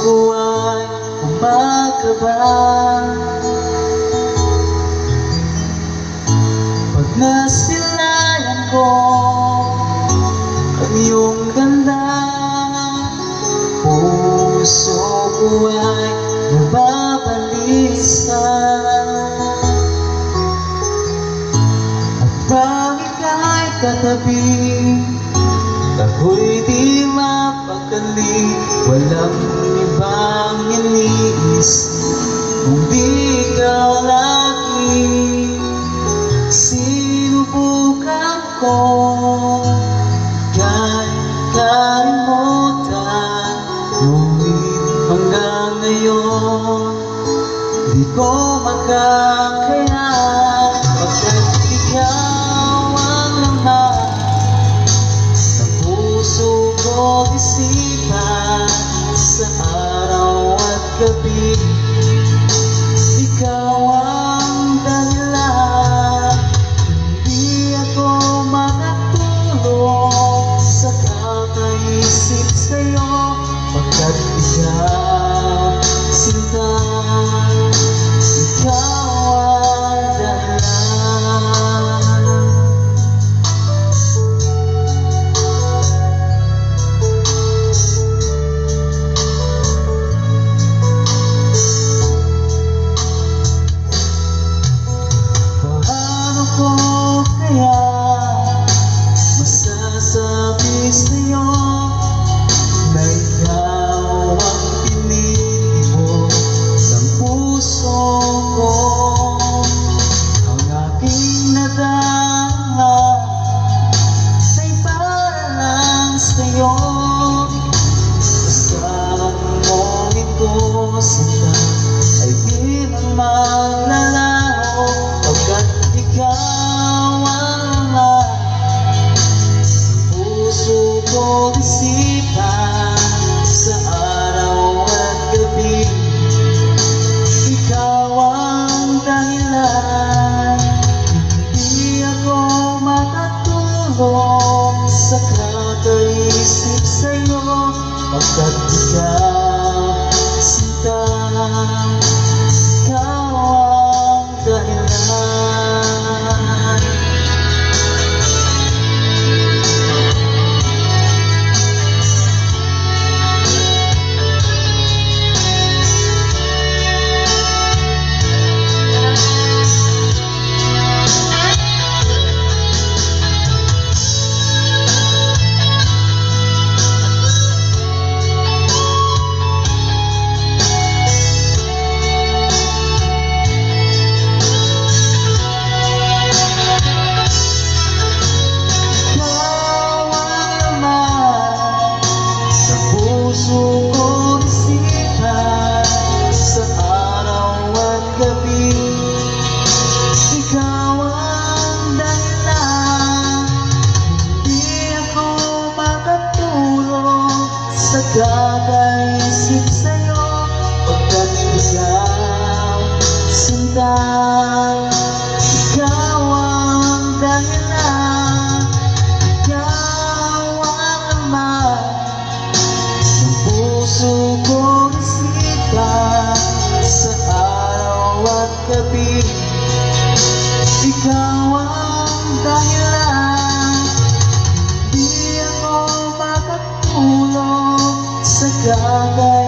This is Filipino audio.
ko ay umakaba. Pag nasilayan ko ang iyong ganda, puso ko ay nababalisa. At pag ika'y katabi, ako'y di mapakali. Walang ibang iniisip kung di ikaw lagi. Sinubukan ko kahit kalimutan, ngunit hanggang ngayon di ko makakaya. Pagkat ikaw ang laman ng puso ko, isipan sa araw at gabi. Ikaw ang dahilan, hindi ako makatulog sa kakaisip sa'yo. Pagkat ikaw, sinta, ikaw ang dahilan. Paano ko kaya masasabi sa'yo na ikaw ang pinili-mo ng puso ko? Ang aking nadama ay para lang sa'yo. Basta ang mongin ko sila ay di na maglalaho. Pagkat ikaw ang laman ng puso ko, isipan sa araw at gabi. Ikaw ang dahilan, hindi ako makatulog sa kakaisip sa'yo. Pagkat ikaw, sinta, ikaw ang dahilan. Puso ko, isipan sa araw at gabi. Ikaw ang dahilan, hindi ako makatulog sa kakaisip sa'yo. Pagkat ikaw, sinta, ikaw ang dahilan. Ikaw ang laman ng puso ko, isipan sa araw at gabi. Ikaw ang dahilan, hindi ako makatulog sa kakaisip